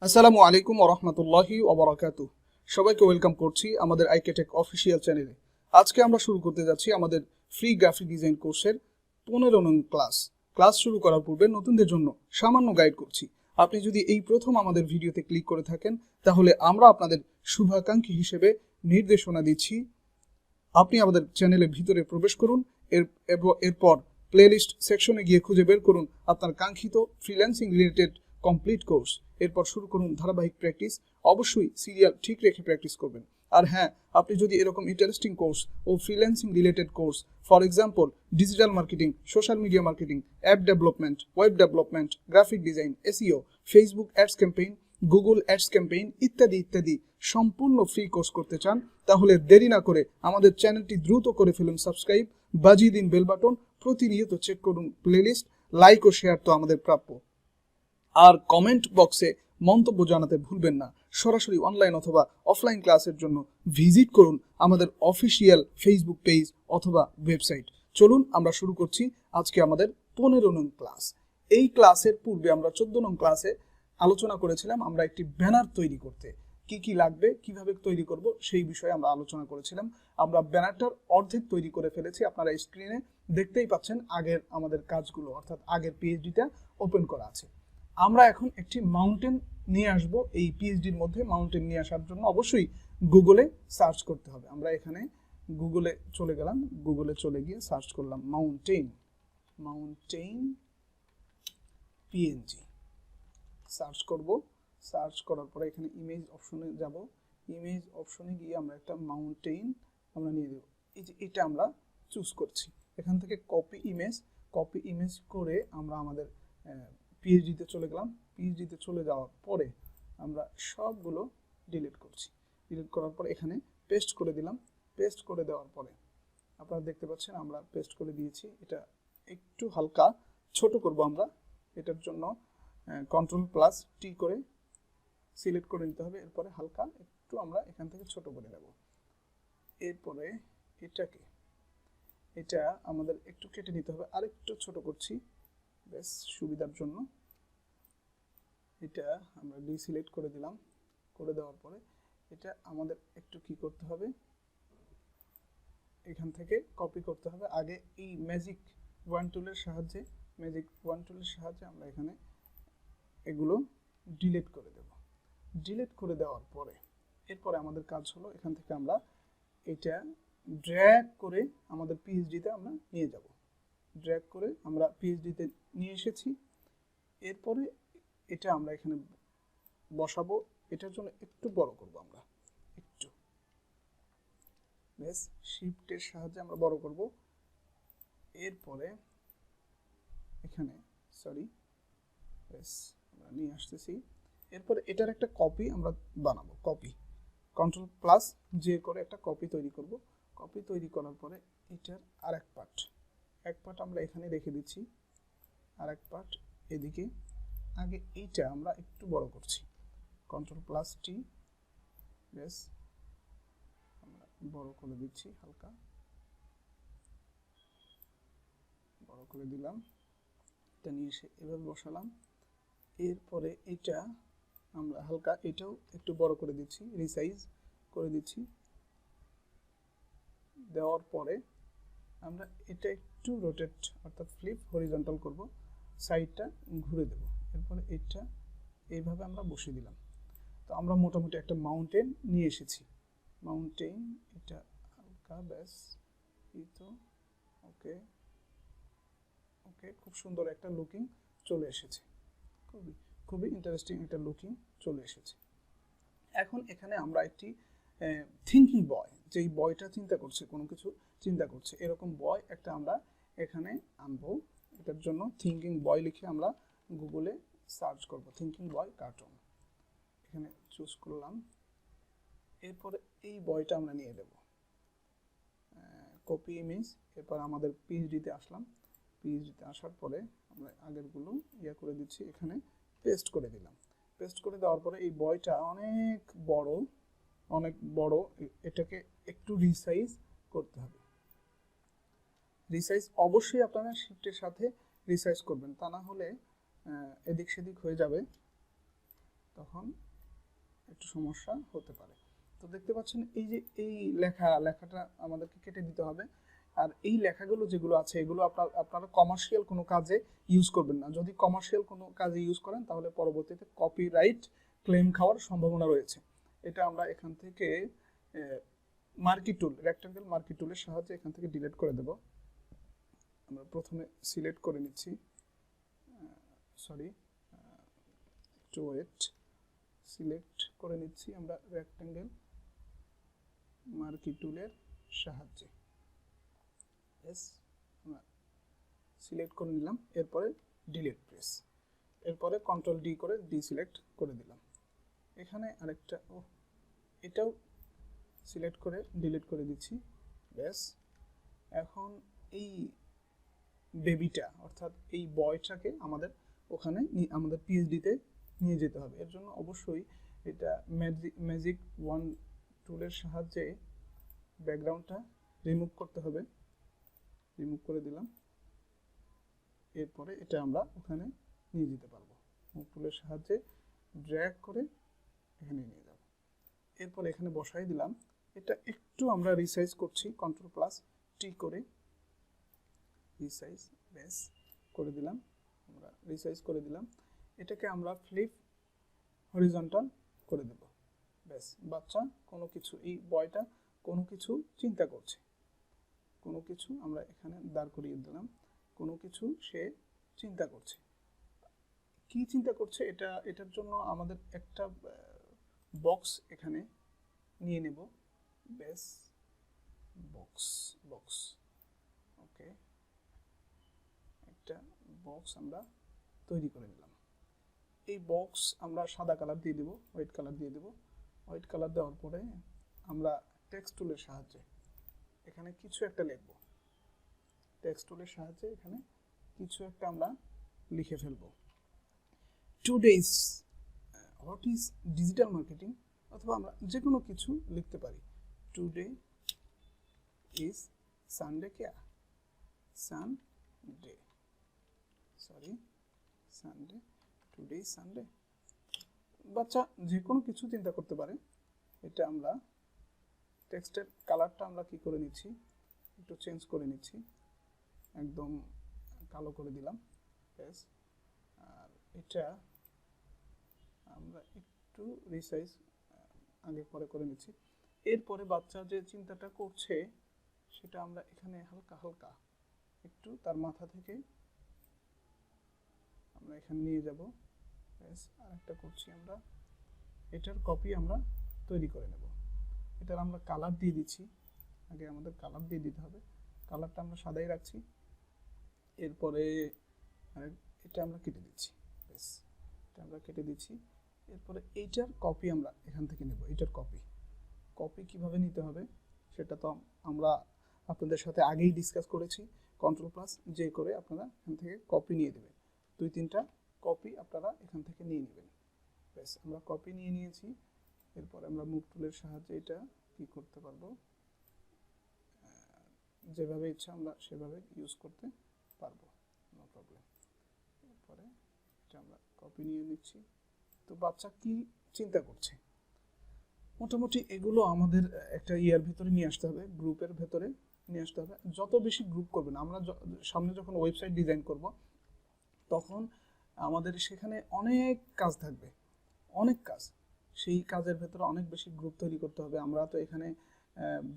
আসসালামু আলাইকুম ওয়া রাহমাতুল্লাহি ওয়া বারাকাতুহু। সবাইকে ওয়েলকাম করছি আমাদের আইকেটেক অফিসিয়াল চ্যানেলে। আজকে আমরা শুরু করতে যাচ্ছি আমাদের ফ্রি গ্রাফিক ডিজাইন কোর্সের 15 নং ক্লাস শুরু করার পূর্বে নতুনদের জন্য সামান্য গাইড করছি। আপনি যদি এই প্রথম আমাদের ভিডিওতে ক্লিক করে থাকেন তাহলে আমরা আপনাদের শুভাকাঙ্ক্ষী হিসেবে নির্দেশনা দিচ্ছি। আপনি আমাদের চ্যানেলের ভিতরে প্রবেশ করুন, এরপর প্লেলিস্ট সেকশনে গিয়ে খুঁজে বের করুন আপনার কাঙ্ক্ষিত ফ্রিল্যান্সিং রিলেটেড কমপ্লিট কোর্স। এরপর শুরু করুন ধারাবাহিক প্র্যাকটিস। অবশ্যই সিরিয়াল ঠিক রেখে প্র্যাকটিস করবেন। আর হ্যাঁ, আপনি যদি এরকম ইন্টারেস্টিং কোর্স ও freelancing related course, for example digital marketing, social media marketing, app development, web development, graphic design, SEO, Facebook ads campaign, Google ads campaign ইত্যাদি সম্পূর্ণ ফ্রি কোর্স করতে চান তাহলে দেরি না করে আমাদের চ্যানেলটি দ্রুত করে ফেলুন সাবস্ক্রাইব, বাজিয়ে দিন বেল বাটন, প্রতিনিয়ত চেক করুন প্লেলিস্ট, লাইক ও শেয়ার তো আমাদের প্রাপ্য। আর কমেন্ট বক্সে মন্তব্য জানাতে ভুলবেন না। সরাসরি অনলাইন অথবা অফলাইন ক্লাসের জন্য ভিজিট করুন আমাদের অফিসিয়াল ফেসবুক পেজ অথবা ওয়েবসাইট। চলুন আমরা শুরু করছি আজকে আমাদের 15 নং ক্লাস। এই ক্লাসের পূর্বে আমরা 14 নং ক্লাসে আলোচনা করেছিলাম আমরা একটি ব্যানার তৈরি করতে কি কি লাগবে, কিভাবে তৈরি করব সেই বিষয়ে আমরা আলোচনা করেছিলাম। আমরা ব্যানারটার অর্ধেক তৈরি করে ফেলেছি, আপনারা স্ক্রিনে দেখতেই পাচ্ছেন আগের আমাদের কাজগুলো, অর্থাৎ আগের পিএইচডিটা ওপেন করা আছে। আমরা এখন একটি মাউন্টেন নিয়ে আসব। এই পিএইচডির মধ্যে মাউন্টেন নিয়ে আসার জন্য অবশ্যই গুগলে সার্চ করতে হবে। আমরা এখানে গুগলে চলে গেলাম, গুগলে চলে গিয়ে সার্চ করলাম মাউন্টেন পিএনজি সার্চ করব। সার্চ করার পরে এখানে ইমেজ অপশনে যাব। ইমেজ অপশনে গিয়ে আমরা একটা মাউন্টেন আমরা নিয়ে দেব। এই যে এটা আমরা চুজ করছি। এখান থেকে কপি ইমেজ করে আমরা আমাদের পিএইচডিতে চলে গেলাম। পিএইচডিতে চলে যাওয়ার পরে আমরা সবগুলো ডিলিট করছি। ডিলিট করার পরে এখানে পেস্ট করে দিলাম। পেস্ট করে দেওয়ার পরে আপনারা দেখতে পাচ্ছেন আমরা পেস্ট করে দিয়েছি। এটা একটু হালকা ছোট করব আমরা। এটার জন্য Ctrl+T করে সিলেক্ট করে নিতে হবে। এরপরে হালকা একটু আমরা এখান থেকে ছোট করে দেব। এরপরে এটা আমাদের একটু কেটে নিতে হবে, আরেকটু ছোট করছি বেশ সুবিধার জন্য। এটা আমরা ডিসিলেক্ট করে দিলাম। করে দেওয়ার পরে এটা আমাদের একটু কি করতে হবে, এখান থেকে কপি করতে হবে। আগে এই ম্যাজিক ওয়ান টুলের সাহায্যে আমরা এখানে এগুলো ডিলিট করে দেব। ডিলিট করে দেওয়ার পরে এরপরে আমাদের কাজ হলো এখান থেকে আমরা এটা ড্র্যাগ করে আমাদের পিএইচডিতে আমরা নিয়ে যাব। ড্র্যাগ করে আমরা পিএইচডিতে নিয়ে এসেছি। এরপরে এটা আমরা এখানে বসাবো। এটার জন্য একটু বড় করব আমরা, একটু বেশ শিফটের সাহায্যে আমরা বড় করব। এরপরে এখানে বেশ আমরা নিয়ে আসতেছি। এরপরে এটার একটা কপি আমরা বানাবো। Ctrl+J করে একটা কপি তৈরি করব। কপি তৈরি করার পরে এটার আরেক পার্ট আমরা এখানে রেখে দিচ্ছি, আরেক পার্ট এদিকে। আগে এইটা আমরা একটু বড় করছি। Ctrl+T, বেশ আমরা বড় করে দিচ্ছি, হালকা বড় করে দিলাম। এটা নিয়ে এসে এভাবে বসালাম। এরপরে এটা আমরা হালকা এটাও একটু বড় করে দিচ্ছি, রিসাইজ করে দিচ্ছি। দেওয়ার পরে আমরা এটা একটু রোটেট অর্থাৎ ফ্লিপ হরিজন্টাল করব, সাইডটা ঘুরে দেব। এরপরে এটা এইভাবে আমরা বসিয়ে দিলাম। তো আমরা মোটামুটি একটা মাউন্টেন নিয়ে এসেছি। মাউন্টেন এটা হালকা ব্যাস এই তো ওকে খুব সুন্দর একটা লুকিং চলে এসেছে। খুবই ইন্টারেস্টিং একটা লুকিং চলে এসেছে। এখন এখানে আমরা একটি থিঙ্কিং বয়, যেই বয়টা কোনো কিছু চিন্তা করছে এরকম বয় একটা আমরা এখানে আনবো। এটার জন্য থিঙ্কিং বয় লিখে আমরা গুগলে সার্চ করব, থিঙ্কিং বয় কার্টুন। এখানে চুজ করলাম। এরপরে এই বয়টা আমরা নিয়ে দেব, কপি ইমেজ। এরপর আমাদের পিএইচডিতে আসলাম। পিএইচডিতে আসার পরে আমরা আগেরগুলো করে দিচ্ছি, এখানে পেস্ট করে দিলাম। পেস্ট করে দেওয়ার পরে এই বয়টা অনেক বড়, এটাকে একটু রিসাইজ করতে হবে। রিসাইজ অবশ্যই আপনারা শিফটের সাথে রিসাইজ করবেন, তা না হলে এদিক সেদিক হয়ে যাবে, তখন একটু সমস্যা হতে পারে। তো দেখতে পাচ্ছেন এই যে এই লেখাটা আমাদেরকে কেটে দিতে হবে। আর এই লেখাগুলো যেগুলো আছে এগুলো আপনারা কমার্শিয়াল কোনো কাজে ইউজ করবেন না। যদি কমার্শিয়াল কোনো কাজে ইউজ করেন তাহলে পরবর্তীতে কপিরাইট ক্লেম খাওয়ার সম্ভাবনা রয়েছে। এটা আমরা এখান থেকে মার্কি টুল, রেক্ট্যাঙ্গেল মার্কি টুলের সাহায্যে এখান থেকে ডিলিট করে দেব। আমরা প্রথমে সিলেক্ট করে নিচ্ছি, একটু ওয়েট, সিলেক্ট করে নিচ্ছি আমরা রেক্ট্যাঙ্গেল মার্কি টুলের সাহায্যে। আমরা সিলেক্ট করে নিলাম, এরপরে ডিলিট প্রেস, এরপরে কন্ট্রোল ডি করে ডিসিলেক্ট করে দিলাম। এখানে আরেকটা এটাও সিলেক্ট করে ডিলিট করে দিচ্ছি। ব্যাস, এখন এই বেবিটা অর্থাৎ এই বয়টাকে আমাদের ওখানে আমাদের পিএইচডিতে নিয়ে যেতে হবে। এর জন্য অবশ্যই এটা ম্যাজিক ওয়ান টুলের সাহায্যে ব্যাকগ্রাউন্ডটা রিমুভ করতে হবে। রিমুভ করে দিলাম, এরপরে এটা আমরা ওখানে নিয়ে যেতে পারবো। মুভ টুলের সাহায্যে ড্র্যাগ করে এখানে নিয়ে যাব। এরপর এখানে বসাই দিলাম। এটা একটু আমরা রিসাইজ করছি, কন্ট্রোল প্লাস টি করে রিসাইজ, বেস করে দিলাম, আমরা রিসাইজ করে দিলাম। এটাকে আমরা ফ্লিপ হরিজন্টাল করে দেব। বেস, বাচ্চা কোনো কিছু, এই বয়টা কোনো কিছু চিন্তা করছে, কোনো কিছু আমরা এখানে দাঁড় করিয়ে দিলাম, কোনো কিছু সে চিন্তা করছে। কি চিন্তা করছে এটার জন্য আমাদের একটা বক্স এখানে নিয়ে নেব। বেস, বক্স ওকে, একটা বক্স আমরা তৈরি করে নিলাম। এই বক্স আমরা সাদা কালার দিয়ে দেব, হোয়াইট কালার দিয়ে দেব। হোয়াইট কালার দেওয়ার পরে আমরা টেক্সট টুলের সাহায্যে এখানে কিছু একটা লিখব। টেক্সট টুলের সাহায্যে এখানে কিছু একটা আমরা লিখে ফেলব। Today's what is digital marketing, অথবা আমরা যে কোনো কিছু লিখতে পারি। টুডে ইজ সানডে, क्या Sunday, Sunday, today is Sunday. বাচ্চা যে কোনো কিছু চিন্তা করতে পারে। এটা আমরা টেক্সটের কালারটা আমরা কি করে নিচ্ছি, একটু চেঞ্জ করে নিচ্ছি, একদম কালো করে দিলাম। ব্যাস, আর এটা আমরা একটু রিসাইজ আগে পরে করে নিচ্ছি। এরপরে বাচ্চা যে চিন্তাটা করছে সেটা আমরা এখানে হালকা হালকা একটু তার মাথা থেকে আমরা এখানে নিয়ে যাব। ব্যাস, আর একটা করছি আমরা, এটার কপি আমরা তৈরি করে নেব। এটার আমরা কালার দিয়ে দিচ্ছি, আগে আমাদের কালার দিয়ে দিতে হবে। কালারটা আমরা সাদাই রাখছি। এরপরে এটা আমরা কেটে দিচ্ছি। ব্যাস, এটা আমরা কেটে দিচ্ছি। এরপরে এইটার কপি আমরা এখান থেকে নেব। এটার কপি কিভাবে নিতে হবে সেটা তো আমরা আপনাদের সাথে আগেই ডিসকাস করেছি। কন্ট্রোল প্লাস জে করে আপনারা এখান থেকে কপি নিয়ে দেবেন। 2-3টা কপি আপনারা এখান থেকে নিয়ে নেবেন। ব্যাস, আমরা কপি নিয়ে নিয়েছি। এরপর আমরা মুভ টুলের সাহায্যে এটা কি করতে পারবো, যেভাবে ইচ্ছা আমরা সেভাবে ইউজ করতে পারবো, নো প্রবলেম। এরপরে এটা আমরা কপি নিয়ে নিচ্ছি। তো বাচ্চা কি চিন্তা করছে, মোটামুটি এগুলো আমাদের একটা ইয়ার ভিতরে নিয়ে আসতে হবে, গ্রুপের ভেতরে নিয়ে আসতে হবে। যত বেশি গ্রুপ করবেন, আমরা সামনে যখন ওয়েবসাইট ডিজাইন করব তখন আমাদের সেখানে অনেক কাজ থাকবে, অনেক কাজ। সেই কাজের ভেতরে অনেক বেশি গ্রুপ তৈরি করতে হবে। আমরা তো এখানে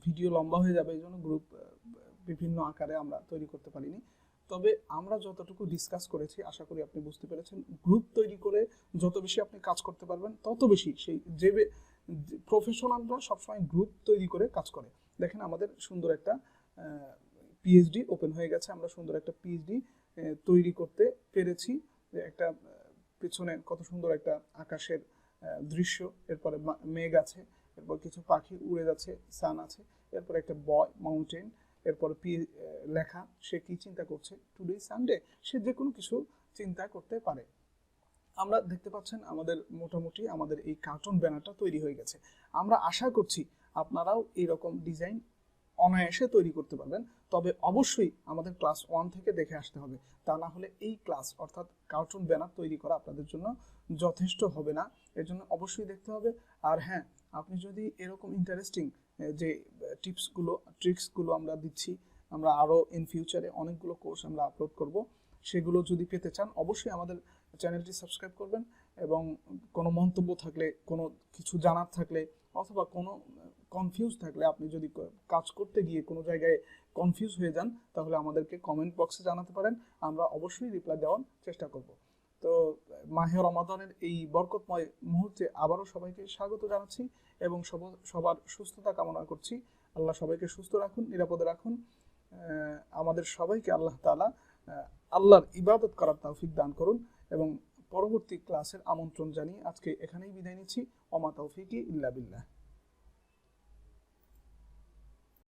ভিডিও লম্বা হয়ে যাবে, এই জন্য গ্রুপ বিভিন্ন আকারে আমরা তৈরি করতে পারিনি। তবে আমরা যতটুকু ডিসকাস করেছি আশা করি আপনি বুঝতে পেরেছেন। গ্রুপ তৈরি করে যত বেশি আপনি কাজ করতে পারবেন তত বেশি সেই যে প্রফেশনালরা সবসময় গ্রুপ তৈরি করে কাজ করে। দেখেন আমাদের সুন্দর একটা পিএইচডি ওপেন হয়ে গেছে, আমরা সুন্দর একটা পিএইচডি তৈরি করতে পেরেছি। একটা পিছনে কত সুন্দর একটা আকাশের দৃশ্য, এরপরে মেঘ আছে, এরপর কিছু পাখি উড়ে যাচ্ছে, সান আছে, এরপর একটা বয় মাউন্টেন, এরপর লেখা, সে কি চিন্তা করছে, টুডে সানডে, সে যে কোনো কিছু চিন্তা করতে পারে। আমরা দেখতে পাচ্ছেন আমাদের মোটামুটি আমাদের এই কার্টুন ব্যানারটা তৈরি হয়ে গেছে। আমরা আশা করছি আপনারাও এইরকম ডিজাইন অনায়াসে তৈরি করতে পারবেন। তবে অবশ্যই আমাদের ক্লাস 1 থেকে দেখে আসতে হবে, তা না হলে এই ক্লাস অর্থাৎ কার্টুন ব্যানার তৈরি করা আপনাদের জন্য যথেষ্ট হবে না। এর জন্য অবশ্যই দেখতে হবে। আর হ্যাঁ, আপনি যদি এরকম ইন্টারেস্টিং যে টিপসগুলো ট্রিক্সগুলো আমরা দিচ্ছি, আমরা আরও ইন ফিউচারে অনেকগুলো কোর্স আমরা আপলোড করব, সেগুলো যদি পেতে চান অবশ্যই আমাদের চ্যানেলটি সাবস্ক্রাইব করবেন। এবং কোনো মন্তব্য থাকলে, কোনো কিছু জানার থাকলে, অথবা কোনো কনফিউজ থাকলে, আপনি যদি কাজ করতে গিয়ে কোনো জায়গায় কনফিউজ হয়ে যান, তাহলে আমাদেরকে কমেন্ট বক্সে জানাতে পারেন, আমরা অবশ্যই রিপ্লাই দেওয়ার চেষ্টা করব। তো মাহে রমাদানের এই বরকতময় মুহূর্তে আবারও সবাইকে স্বাগত জানাচ্ছি এবং সবার সুস্থতা কামনা করছি। আল্লাহ সবাইকে সুস্থ রাখুন, নিরাপদে রাখুন। আমাদের সবাইকে আল্লাহ তাআলা আল্লাহর ইবাদত করার তৌফিক দান করুন। এবং পরবর্তী ক্লাসের আমন্ত্রণ জানিয়ে আজকে এখানেই বিদায় নিচ্ছি। ওমা তৌফিকি ইল্লা বিল্লাহ।